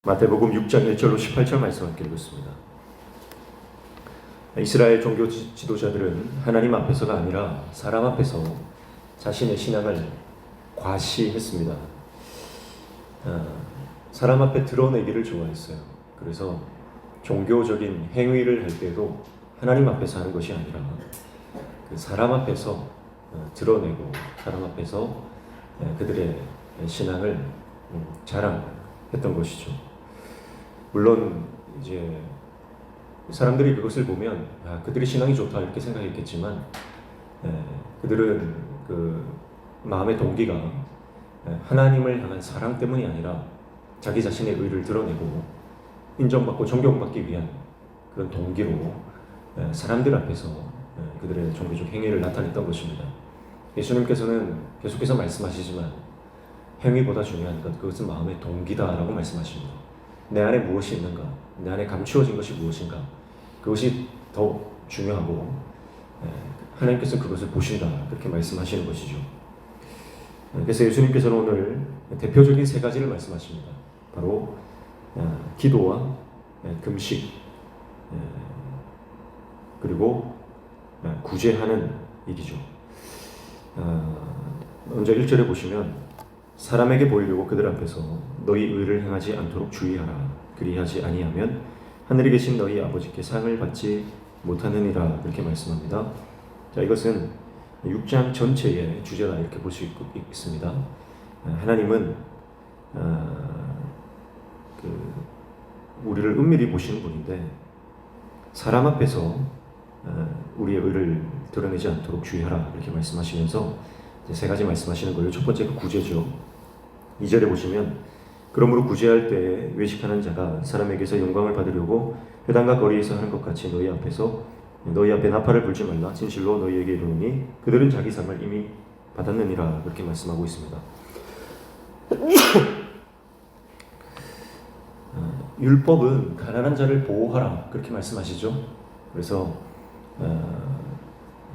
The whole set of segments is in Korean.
마태복음 6장 1절로 18절 말씀 함께 읽겠습니다. 이스라엘 종교 지도자들은 하나님 앞에서가 아니라 사람 앞에서 자신의 신앙을 과시했습니다. 사람 앞에 드러내기를 좋아했어요. 그래서 종교적인 행위를 할 때도 하나님 앞에서 하는 것이 아니라 그 사람 앞에서 드러내고 사람 앞에서 그들의 신앙을 자랑했던 것이죠. 물론 이제 사람들이 그것을 보면 그들의 신앙이 좋다 이렇게 생각했겠지만 그들은 그 마음의 동기가 하나님을 향한 사랑 때문이 아니라 자기 자신의 의를 드러내고 인정받고 존경받기 위한 그런 동기로 사람들 앞에서 그들의 종교적 행위를 나타냈던 것입니다. 예수님께서는 계속해서 말씀하시지만 행위보다 중요한 것, 그것은 마음의 동기다라고 말씀하십니다. 내 안에 무엇이 있는가, 내 안에 감추어진 것이 무엇인가, 그것이 더 중요하고 하나님께서 그것을 보신다, 그렇게 말씀하시는 것이죠. 그래서 예수님께서는 오늘 대표적인 세 가지를 말씀하십니다. 바로 기도와 금식, 그리고 구제하는 일이죠. 먼저 1절에 보시면 사람에게 보이려고 그들 앞에서 너희 의를 행하지 않도록 주의하라. 그리하지 아니하면 하늘에 계신 너희 아버지께 상을 받지 못하느니라. 이렇게 말씀합니다. 자, 이것은 6장 전체의 주제다 이렇게 볼 수 있습니다. 하나님은 우리를 은밀히 보시는 분인데 사람 앞에서 우리의 의를 드러내지 않도록 주의하라 이렇게 말씀하시면서 세 가지 말씀하시는 거예요. 첫 번째가 구제죠. 2절에 보시면 그러므로 구제할 때에 외식하는 자가 사람에게서 영광을 받으려고 회당과 거리에서 하는 것 같이 너희 앞에 나팔을 불지 말라. 진실로 너희에게 이르노니 그들은 자기 상을 이미 받았느니라. 그렇게 말씀하고 있습니다. 율법은 가난한 자를 보호하라 그렇게 말씀하시죠. 그래서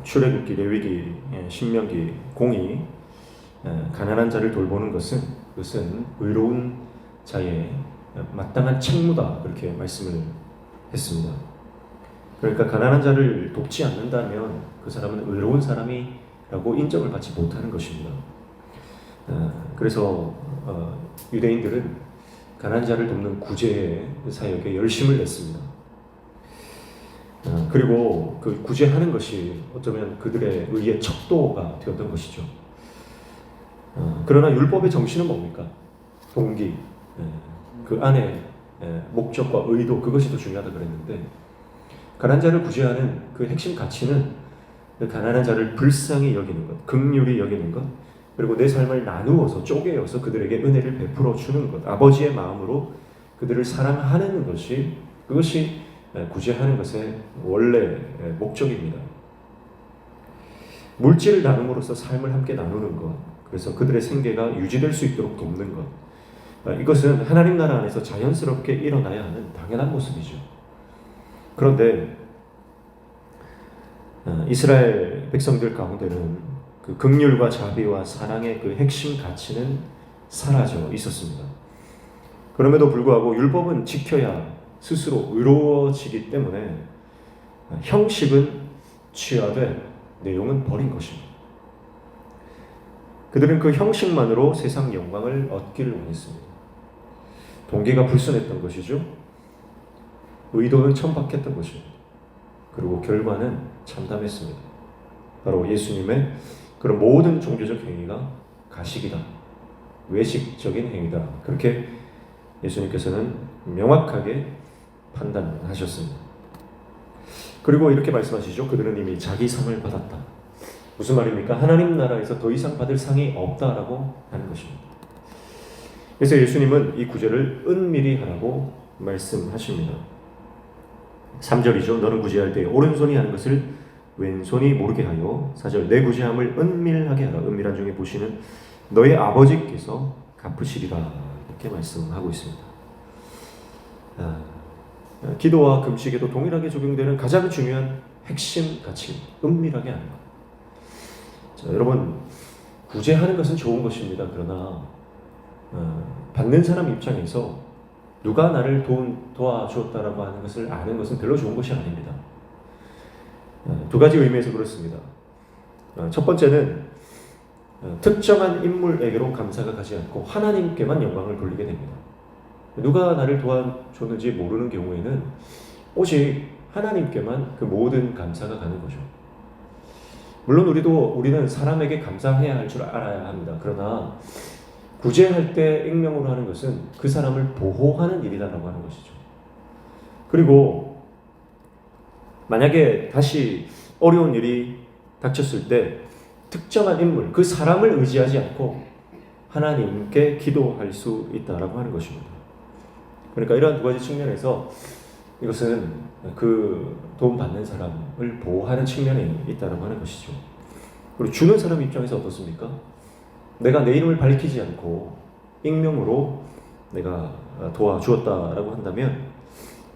출애굽기, 레위기, 신명기, 공의, 가난한 자를 돌보는 그것은 의로운 자의 마땅한 책무다 그렇게 말씀을 했습니다. 그러니까 가난한 자를 돕지 않는다면 그 사람은 의로운 사람이라고 인정을 받지 못하는 것입니다. 그래서 유대인들은 가난한 자를 돕는 구제 사역에 열심을 냈습니다. 그리고 그 구제하는 것이 어쩌면 그들의 의의 척도가 되었던 것이죠. 그러나 율법의 정신은 뭡니까? 동기, 그 안에 목적과 의도, 그것이 더 중요하다 그랬는데 가난한 자를 구제하는 그 핵심 가치는 그 가난한 자를 불쌍히 여기는 것, 긍휼히 여기는 것, 그리고 내 삶을 나누어서 쪼개어서 그들에게 은혜를 베풀어 주는 것, 아버지의 마음으로 그들을 사랑하는 것이 그것이 구제하는 것의 원래 목적입니다. 물질을 나눔으로써 삶을 함께 나누는 것, 그래서 그들의 생계가 유지될 수 있도록 돕는 것, 이것은 하나님 나라 안에서 자연스럽게 일어나야 하는 당연한 모습이죠. 그런데 이스라엘 백성들 가운데는 그 긍휼과 자비와 사랑의 그 핵심 가치는 사라져 있었습니다. 그럼에도 불구하고 율법은 지켜야 스스로 의로워지기 때문에 형식은 취하되 내용은 버린 것입니다. 그들은 그 형식만으로 세상 영광을 얻기를 원했습니다. 동기가 불순했던 것이죠. 의도는 천박했던 것입니다. 그리고 결과는 참담했습니다. 바로 예수님의 그런 모든 종교적 행위가 가식이다, 외식적인 행위다, 그렇게 예수님께서는 명확하게 판단하셨습니다. 그리고 이렇게 말씀하시죠. 그들은 이미 자기 상을 받았다. 무슨 말입니까? 하나님 나라에서 더 이상 받을 상이 없다라고 하는 것입니다. 그래서 예수님은 이 구제를 은밀히 하라고 말씀하십니다. 3절이죠. 너는 구제할 때 오른손이 하는 것을 왼손이 모르게 하여 4절 내 구제함을 은밀하게 하라. 은밀한 중에 보시는 너의 아버지께서 갚으시리라. 이렇게 말씀하고 있습니다. 기도와 금식에도 동일하게 적용되는 가장 중요한 핵심 가치, 은밀하게 하는 것. 자, 여러분, 구제하는 것은 좋은 것입니다. 그러나 받는 사람 입장에서 누가 나를 도와주었다라고 하는 것을 아는 것은 별로 좋은 것이 아닙니다. 두 가지 의미에서 그렇습니다. 첫 번째는 특정한 인물에게로 감사가 가지 않고 하나님께만 영광을 돌리게 됩니다. 누가 나를 도와줬는지 모르는 경우에는 오직 하나님께만 그 모든 감사가 가는 거죠. 물론 우리는 사람에게 감사해야 할 줄 알아야 합니다. 그러나 구제할 때 익명으로 하는 것은 그 사람을 보호하는 일이라고 하는 것이죠. 그리고 만약에 다시 어려운 일이 닥쳤을 때 특정한 인물, 그 사람을 의지하지 않고 하나님께 기도할 수 있다라고 하는 것입니다. 그러니까 이러한 두 가지 측면에서 이것은 그 도움받는 사람을 보호하는 측면이 있다라고 하는 것이죠. 그리고 주는 사람 입장에서 어떻습니까? 내가 내 이름을 밝히지 않고 익명으로 내가 도와주었다라고 한다면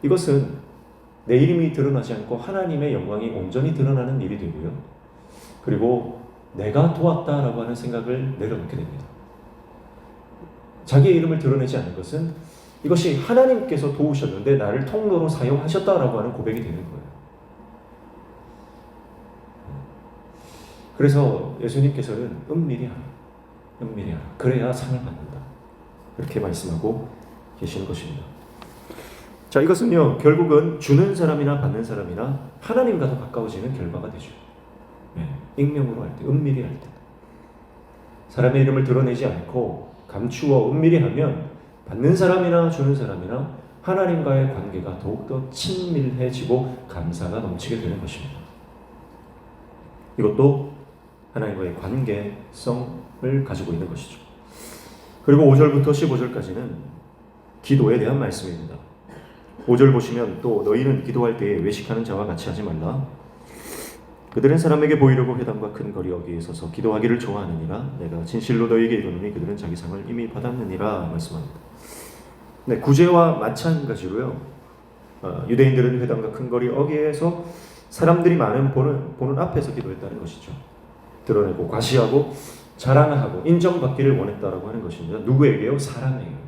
이것은 내 이름이 드러나지 않고 하나님의 영광이 온전히 드러나는 일이 되고요. 그리고 내가 도왔다라고 하는 생각을 내려놓게 됩니다. 자기의 이름을 드러내지 않는 것은 이것이 하나님께서 도우셨는데 나를 통로로 사용하셨다라고 하는 고백이 되는 거예요. 그래서 예수님께서는 은밀히 하라. 그래야 상을 받는다. 그렇게 말씀하고 계시는 것입니다. 자, 이것은요, 결국은 주는 사람이나 받는 사람이나 하나님과 더 가까워지는 결과가 되죠. 익명으로 할 때, 은밀히 할 때. 사람의 이름을 드러내지 않고 감추어 은밀히 하면 받는 사람이나 주는 사람이나 하나님과의 관계가 더욱더 친밀해지고 감사가 넘치게 되는 것입니다. 이것도 하나님과의 관계성을 가지고 있는 것이죠. 그리고 5절부터 15절까지는 기도에 대한 말씀입니다. 5절 보시면 또 너희는 기도할 때에 외식하는 자와 같이 하지 말라. 그들은 사람에게 보이려고 회당과 큰 거리 어귀에 서서 기도하기를 좋아하느니라. 내가 진실로 너희에게 이르노니 그들은 자기 상을 이미 받았느니라 말씀합니다. 네, 구제와 마찬가지로요. 유대인들은 회당과 큰 거리 어귀에서 사람들이 많은 보는 앞에서 기도했다는 것이죠. 드러내고 과시하고 자랑하고 인정받기를 원했다라고 하는 것입니다. 누구에게요? 사람에게요.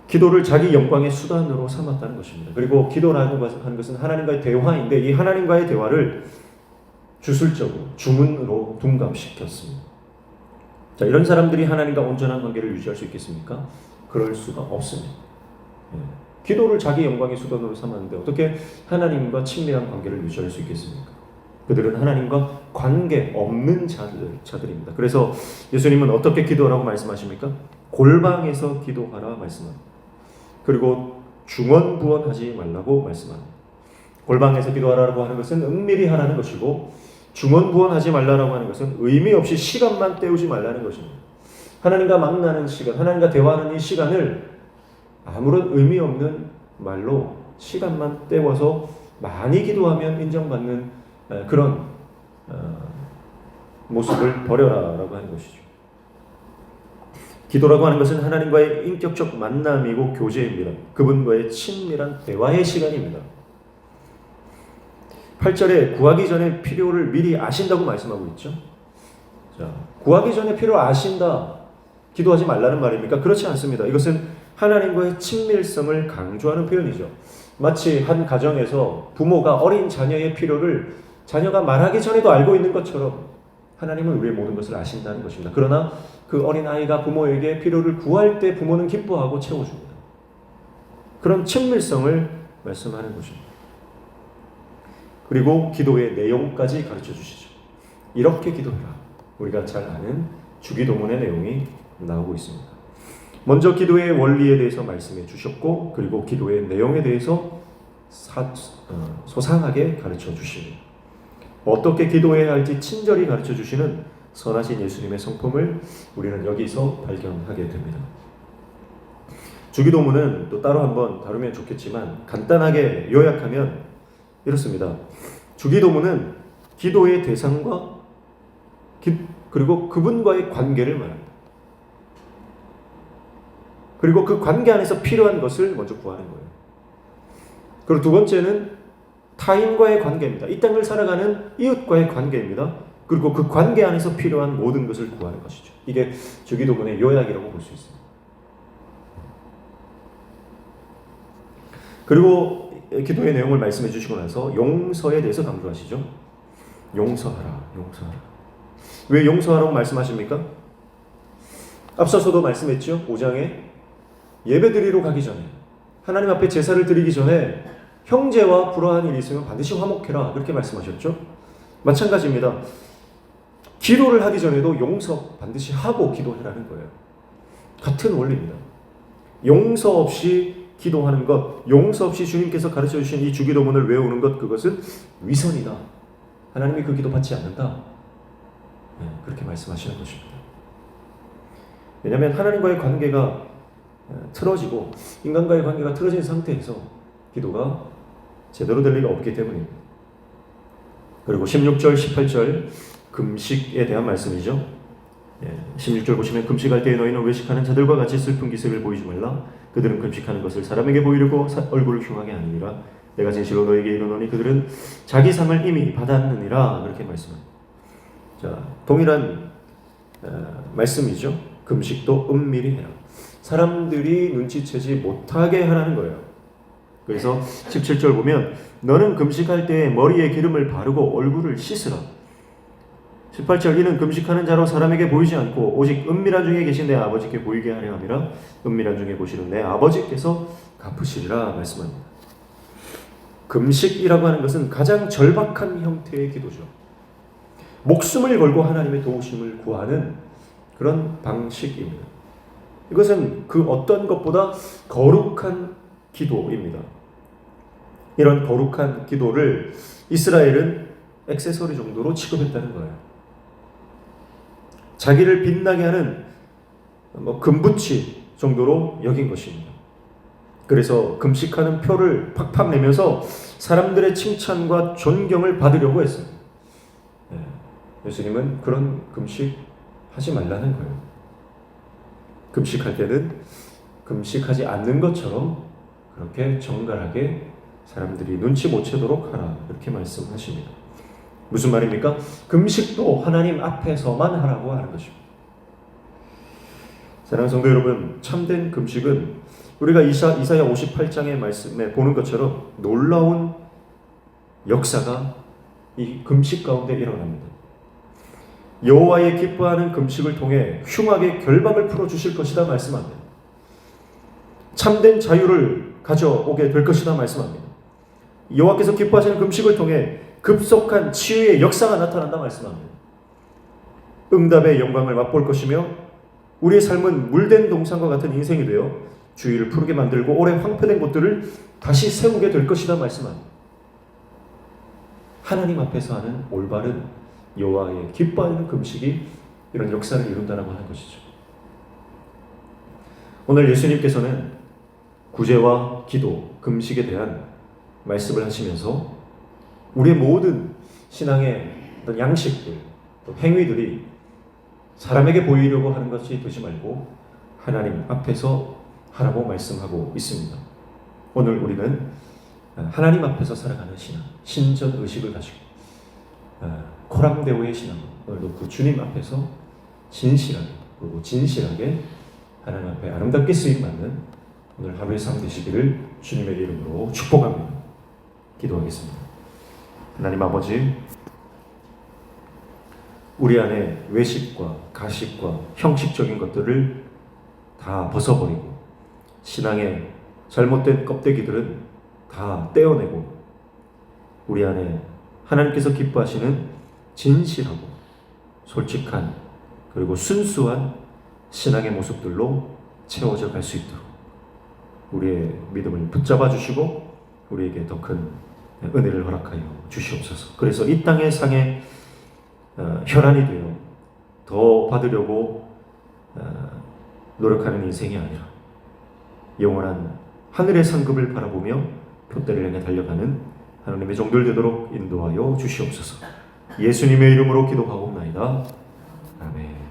기도를 자기 영광의 수단으로 삼았다는 것입니다. 그리고 기도라는 것은 하나님과의 대화인데 이 하나님과의 대화를 주술적으로 주문으로 둔갑시켰습니다. 자, 이런 사람들이 하나님과 온전한 관계를 유지할 수 있겠습니까? 그럴 수가 없습니다. 기도를 자기 영광의 수단으로 삼았는데 어떻게 하나님과 친밀한 관계를 유지할 수 있겠습니까? 그들은 하나님과 관계 없는 자들입니다. 그래서 예수님은 어떻게 기도하라고 말씀하십니까? 골방에서 기도하라 말씀합니다. 그리고 중언부언하지 말라고 말씀합니다. 골방에서 기도하라고 하는 것은 은밀히 하라는 것이고 중언부언하지 말라고 하는 것은 의미 없이 시간만 때우지 말라는 것입니다. 하나님과 만나는 시간, 하나님과 대화하는 이 시간을 아무런 의미 없는 말로 시간만 때워서 많이 기도하면 인정받는 그런 모습을 버려라라고 하는 것이죠. 기도라고 하는 것은 하나님과의 인격적 만남이고 교제입니다. 그분과의 친밀한 대화의 시간입니다. 8절에 구하기 전에 필요를 미리 아신다고 말씀하고 있죠. 자, 구하기 전에 필요를 아신다. 기도하지 말라는 말입니까? 그렇지 않습니다. 이것은 하나님과의 친밀성을 강조하는 표현이죠. 마치 한 가정에서 부모가 어린 자녀의 필요를 자녀가 말하기 전에도 알고 있는 것처럼 하나님은 우리의 모든 것을 아신다는 것입니다. 그러나 그 어린아이가 부모에게 필요를 구할 때 부모는 기뻐하고 채워줍니다. 그런 친밀성을 말씀하는 것입니다. 그리고 기도의 내용까지 가르쳐 주시죠. 이렇게 기도해라. 우리가 잘 아는 주기도문의 내용이 나오고 있습니다. 먼저 기도의 원리에 대해서 말씀해 주셨고 그리고 기도의 내용에 대해서 소상하게 가르쳐 주십니다. 어떻게 기도해야 할지 친절히 가르쳐 주시는 선하신 예수님의 성품을 우리는 여기서 발견하게 됩니다. 주기도문은 또 따로 한번 다루면 좋겠지만 간단하게 요약하면 이렇습니다. 주기도문은 기도의 대상과 그리고 그분과의 관계를 말합니다. 그리고 그 관계 안에서 필요한 것을 먼저 구하는 거예요. 그리고 두 번째는 타인과의 관계입니다. 이 땅을 살아가는 이웃과의 관계입니다. 그리고 그 관계 안에서 필요한 모든 것을 구하는 것이죠. 이게 주기도문의 요약이라고 볼 수 있습니다. 그리고 기도의 내용을 말씀해 주시고 나서 용서에 대해서 강조하시죠. 용서하라, 용서하라. 왜 용서하라고 말씀하십니까? 앞서서도 말씀했죠. 5장에 예배드리러 가기 전에, 하나님 앞에 제사를 드리기 전에 형제와 불화한 일이 있으면 반드시 화목해라, 그렇게 말씀하셨죠. 마찬가지입니다. 기도를 하기 전에도 용서 반드시 하고 기도해라는 거예요. 같은 원리입니다. 용서 없이 기도하는 것, 용서 없이 주님께서 가르쳐 주신 이 주기도문을 외우는 것, 그것은 위선이다. 하나님이 그 기도 받지 않는다. 그렇게 말씀하시는 것입니다. 왜냐하면 하나님과의 관계가 틀어지고 인간과의 관계가 틀어진 상태에서 기도가 제대로 될 리가 없기 때문입니다. 그리고 16절, 18절 금식에 대한 말씀이죠. 16절 보시면 금식할 때에 너희는 외식하는 자들과 같이 슬픈 기색을 보이지 말라. 그들은 금식하는 것을 사람에게 보이려고 얼굴을 흉하게 하느니라. 내가 진실로 너에게 이르노니 그들은 자기 상을 이미 받았느니라. 그렇게 말씀합니다. 자, 동일한 말씀이죠. 금식도 은밀히 해라. 사람들이 눈치채지 못하게 하라는 거예요. 그래서 17절 보면 너는 금식할 때에 머리에 기름을 바르고 얼굴을 씻으라. 18절 이는 금식하는 자로 사람에게 보이지 않고 오직 은밀한 중에 계신 내 아버지께 보이게 하려 함이라. 은밀한 중에 보시는 내 아버지께서 갚으시리라 말씀합니다. 금식이라고 하는 것은 가장 절박한 형태의 기도죠. 목숨을 걸고 하나님의 도우심을 구하는 그런 방식입니다. 이것은 그 어떤 것보다 거룩한 기도입니다. 이런 거룩한 기도를 이스라엘은 액세서리 정도로 취급했다는 거예요. 자기를 빛나게 하는 금붙이 정도로 여긴 것입니다. 그래서 금식하는 표를 팍팍 내면서 사람들의 칭찬과 존경을 받으려고 했어요. 예수님은 그런 금식 하지 말라는 거예요. 금식할 때는 금식하지 않는 것처럼 그렇게 정갈하게 사람들이 눈치 못 채도록 하라, 이렇게 말씀하십니다. 무슨 말입니까? 금식도 하나님 앞에서만 하라고 하는 것입니다. 사랑하는 성도 여러분, 참된 금식은 우리가 이사야 58장의 말씀에 보는 것처럼 놀라운 역사가 이 금식 가운데 일어납니다. 여호와의 기뻐하는 금식을 통해 흉악의 결박을 풀어주실 것이다 말씀합니다. 참된 자유를 가져오게 될 것이다 말씀합니다. 여호와께서 기뻐하시는 금식을 통해 급속한 치유의 역사가 나타난다 말씀합니다. 응답의 영광을 맛볼 것이며 우리의 삶은 물된 동산과 같은 인생이 되어 주위를 푸르게 만들고 오래 황폐된 곳들을 다시 세우게 될 것이다 말씀합니다. 하나님 앞에서 하는 올바른 여호와의 기뻐하는 금식이 이런 역사를 이룬다라고 하는 것이죠. 오늘 예수님께서는 구제와 기도, 금식에 대한 말씀을 하시면서 우리의 모든 신앙의 어떤 양식들, 또 행위들이 사람에게 보이려고 하는 것이 되지 말고 하나님 앞에서 하라고 말씀하고 있습니다. 오늘 우리는 하나님 앞에서 살아가는 신앙, 신전 의식을 가지고 코람데오의 신앙, 오늘도 그 주님 앞에서 진실하게, 그리고 진실하게 하나님 앞에 아름답게 쓰임받는 오늘 하루의 삶 되시기를 주님의 이름으로 축복합니다. 기도하겠습니다. 하나님 아버지, 우리 안에 외식과 가식과 형식적인 것들을 다 벗어버리고 신앙의 잘못된 껍데기들은 다 떼어내고 우리 안에 하나님께서 기뻐하시는 진실하고 솔직한 그리고 순수한 신앙의 모습들로 채워져 갈 수 있도록 우리의 믿음을 붙잡아 주시고 우리에게 더 큰 은혜를 허락하여 주시옵소서. 그래서 이 땅의 상에 혈안이 되어 더 받으려고 노력하는 인생이 아니라 영원한 하늘의 상급을 바라보며 표대를 향해 달려가는 하나님의 종들 되도록 인도하여 주시옵소서. 예수님의 이름으로 기도하옵나이다. 아멘.